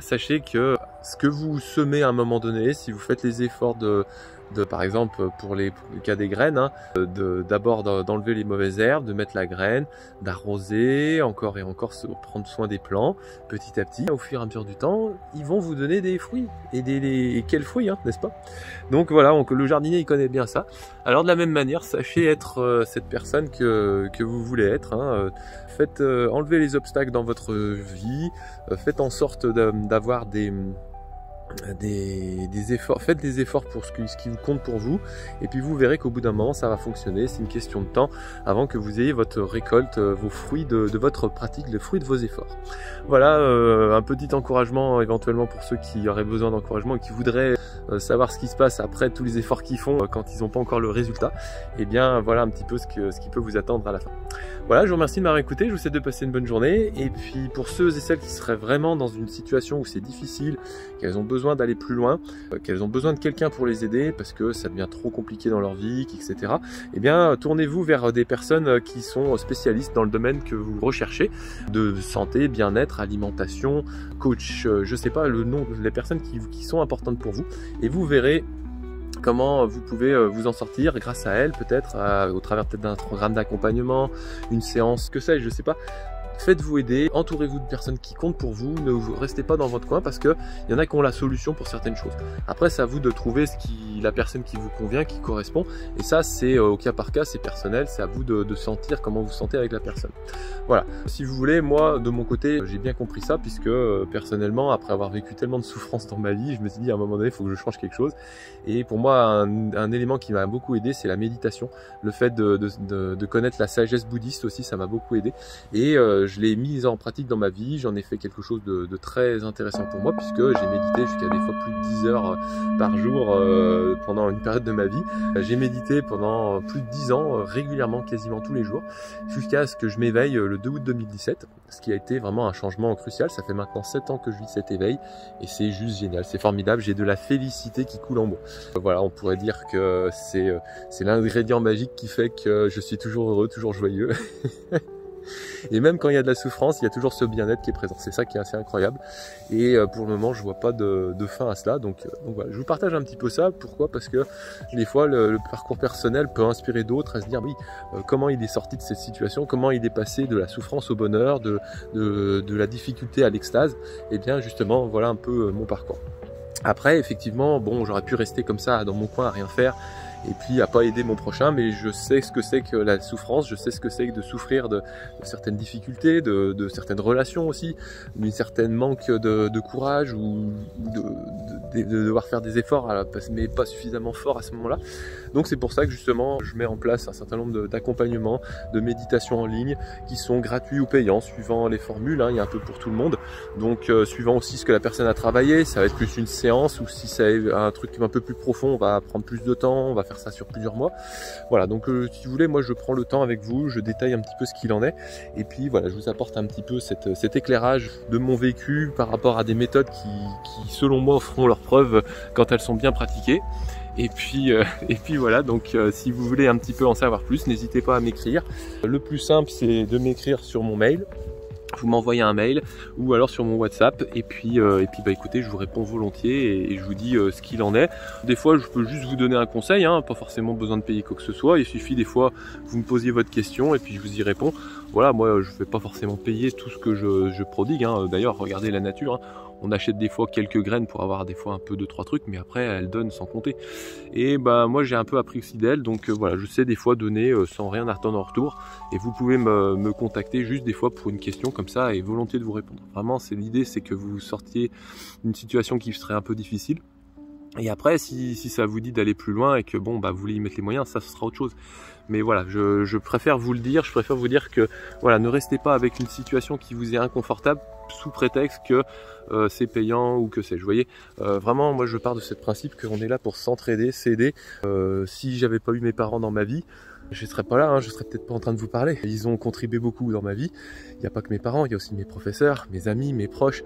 sachez que ce que vous semez à un moment donné, si vous faites les efforts par exemple pour le cas des graines, hein, d'abord d'enlever les mauvaises herbes, de mettre la graine, d'arroser encore et encore, prendre soin des plants, petit à petit, au fur et à mesure du temps, ils vont vous donner des fruits. Et quels fruits, hein, n'est-ce pas? Donc voilà, le jardinier il connaît bien ça. Alors de la même manière, sachez être cette personne que vous voulez être, hein. Faites enlever les obstacles dans votre vie, faites en sorte d'avoir des efforts, faites des efforts pour ce qui vous compte pour vous, et puis vous verrez qu'au bout d'un moment ça va fonctionner. C'est une question de temps avant que vous ayez votre récolte, vos fruits de votre pratique, les fruits de vos efforts. Voilà, un petit encouragement éventuellement pour ceux qui auraient besoin d'encouragement et qui voudraient savoir ce qui se passe après tous les efforts qu'ils font quand ils n'ont pas encore le résultat. Et bien voilà un petit peu ce qui peut vous attendre à la fin. Voilà, je vous remercie de m'avoir écouté, je vous souhaite de passer une bonne journée. Et puis pour ceux et celles qui seraient vraiment dans une situation où c'est difficile, qu'elles ont besoin d'aller plus loin, qu'elles ont besoin de quelqu'un pour les aider parce que ça devient trop compliqué dans leur vie, etc. Eh bien, tournez-vous vers des personnes qui sont spécialistes dans le domaine que vous recherchez, de santé, bien-être, alimentation, coach, je sais pas le nom, les personnes qui sont importantes pour vous, et vous verrez comment vous pouvez vous en sortir grâce à elles, peut-être au travers peut-être d'un programme d'accompagnement, une séance, que sais-je, je sais pas. Faites-vous aider, entourez-vous de personnes qui comptent pour vous, ne restez pas dans votre coin parce qu'il y en a qui ont la solution pour certaines choses. Après, c'est à vous de trouver la personne qui vous convient, qui correspond, et ça c'est au cas par cas, c'est personnel, c'est à vous de sentir comment vous sentez avec la personne. Voilà, si vous voulez, moi de mon côté, j'ai bien compris ça puisque personnellement, après avoir vécu tellement de souffrances dans ma vie, je me suis dit à un moment donné, il faut que je change quelque chose. Et pour moi, un élément qui m'a beaucoup aidé, c'est la méditation, le fait de connaître la sagesse bouddhiste aussi, ça m'a beaucoup aidé. Et je l'ai mise en pratique dans ma vie, j'en ai fait quelque chose de très intéressant pour moi puisque j'ai médité jusqu'à des fois plus de 10 heures par jour pendant une période de ma vie. J'ai médité pendant plus de 10 ans, régulièrement, quasiment tous les jours, jusqu'à ce que je m'éveille le 2 août 2017, ce qui a été vraiment un changement crucial. Ça fait maintenant 7 ans que je vis cet éveil et c'est juste génial, c'est formidable, j'ai de la félicité qui coule en moi. Voilà, on pourrait dire que c'est l'ingrédient magique qui fait que je suis toujours heureux, toujours joyeux. Et même quand il y a de la souffrance, il y a toujours ce bien-être qui est présent. C'est ça qui est assez incroyable. Et pour le moment, je vois pas de fin à cela. Donc voilà, je vous partage un petit peu ça. Pourquoi? Parce que des fois, le parcours personnel peut inspirer d'autres à se dire oui, comment il est sorti de cette situation, comment il est passé de la souffrance au bonheur, de la difficulté à l'extase. Et bien justement, voilà un peu mon parcours. Après, effectivement, bon, j'aurais pu rester comme ça dans mon coin à rien faire et puis à pas aider mon prochain, mais je sais ce que c'est que la souffrance, je sais ce que c'est que de souffrir de certaines difficultés, de certaines relations aussi, d'une certaine manque de courage ou de devoir faire des efforts, mais pas suffisamment fort à ce moment-là. Donc c'est pour ça que justement je mets en place un certain nombre d'accompagnements, de méditation en ligne qui sont gratuits ou payants suivant les formules, hein, il y a un peu pour tout le monde. Donc suivant aussi ce que la personne a travaillé, ça va être plus une séance, ou si c'est un truc un peu plus profond, on va prendre plus de temps, on va faire ça sur plusieurs mois. Voilà, donc si vous voulez, moi je prends le temps avec vous, je détaille un petit peu ce qu'il en est, et puis voilà, je vous apporte un petit peu cet éclairage de mon vécu par rapport à des méthodes qui selon moi feront leurs preuves quand elles sont bien pratiquées. Et puis voilà, donc si vous voulez un petit peu en savoir plus, n'hésitez pas à m'écrire. Le plus simple, c'est de m'écrire sur mon mail. Vous m'envoyez un mail ou alors sur mon WhatsApp, et puis bah écoutez, je vous réponds volontiers et je vous dis ce qu'il en est. Des fois je peux juste vous donner un conseil, hein, pas forcément besoin de payer quoi que ce soit, il suffit des fois que vous me posiez votre question et puis je vous y réponds. Voilà, moi je ne vais pas forcément payer tout ce que je prodigue, hein. D'ailleurs regardez la nature, hein. On achète des fois quelques graines pour avoir des fois un peu 2-3 trucs, mais après elles donnent sans compter. Et bah moi j'ai un peu appris aussi d'elles, donc voilà, je sais des fois donner sans rien attendre en retour, et vous pouvez me contacter juste des fois pour une question comme ça et volontiers de vous répondre. Vraiment c'est l'idée, c'est que vous sortiez d'une situation qui serait un peu difficile. Et après, si ça vous dit d'aller plus loin et que bon, bah vous voulez y mettre les moyens, ça ce sera autre chose. Mais voilà, je préfère vous le dire, je préfère vous dire que voilà, ne restez pas avec une situation qui vous est inconfortable sous prétexte que c'est payant ou que sais-je. Vous voyez, vraiment, moi je pars de ce principe qu'on est là pour s'entraider, s'aider. Si j'avais pas eu mes parents dans ma vie, je serais pas là, hein, je serais peut-être pas en train de vous parler. Ils ont contribué beaucoup dans ma vie. Il n'y a pas que mes parents, il y a aussi mes professeurs, mes amis, mes proches.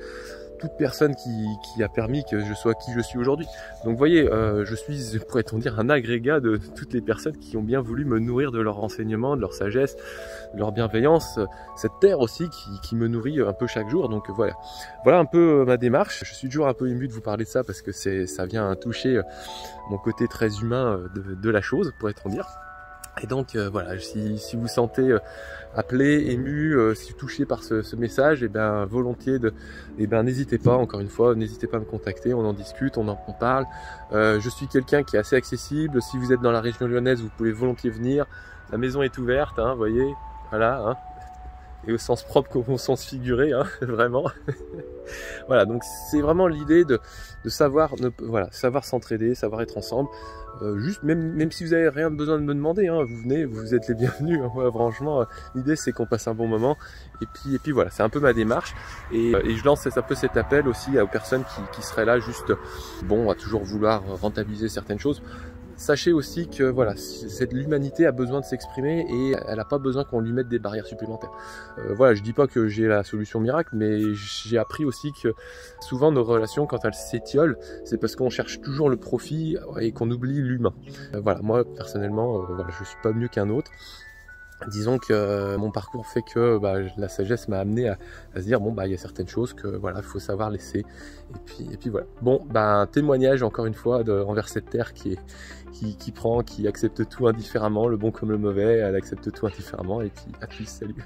toute personne qui a permis que je sois qui je suis aujourd'hui. Donc vous voyez, je suis, pourrait-on dire, un agrégat de toutes les personnes qui ont bien voulu me nourrir de leur renseignement, de leur sagesse, de leur bienveillance, cette terre aussi qui me nourrit un peu chaque jour. Donc voilà, voilà un peu ma démarche. Je suis toujours un peu ému de vous parler de ça parce que ça vient toucher mon côté très humain de la chose, pourrait-on dire. Et donc voilà, si vous sentez appelé, ému, si touché par ce message, et bien volontiers, n'hésitez pas, encore une fois, n'hésitez pas à me contacter, on en discute, on parle. Je suis quelqu'un qui est assez accessible, si vous êtes dans la région lyonnaise, vous pouvez volontiers venir, la maison est ouverte, hein, vous voyez, voilà, hein, et au sens propre comme au sens figuré, hein, vraiment. Voilà, donc c'est vraiment l'idée de savoir, voilà, savoir s'entraider, savoir être ensemble. Juste, même si vous avez rien besoin de me demander, hein, vous venez, vous êtes les bienvenus. Hein, ouais, franchement, l'idée c'est qu'on passe un bon moment. Et puis voilà, c'est un peu ma démarche. Et je lance un peu cet appel aussi aux personnes qui seraient là juste, bon, à toujours vouloir rentabiliser certaines choses. Sachez aussi que voilà, l'humanité a besoin de s'exprimer et elle n'a pas besoin qu'on lui mette des barrières supplémentaires. Voilà, je dis pas que j'ai la solution miracle, mais j'ai appris aussi que souvent nos relations, quand elles s'étiolent, c'est parce qu'on cherche toujours le profit et qu'on oublie l'humain. Voilà, moi personnellement, voilà, je suis pas mieux qu'un autre. Disons que mon parcours fait que la sagesse m'a amené à se dire bon il y a certaines choses que voilà, faut savoir laisser et puis voilà. Bon un témoignage encore une fois envers cette terre qui accepte tout indifféremment, le bon comme le mauvais, elle accepte tout indifféremment et puis à plus, salut.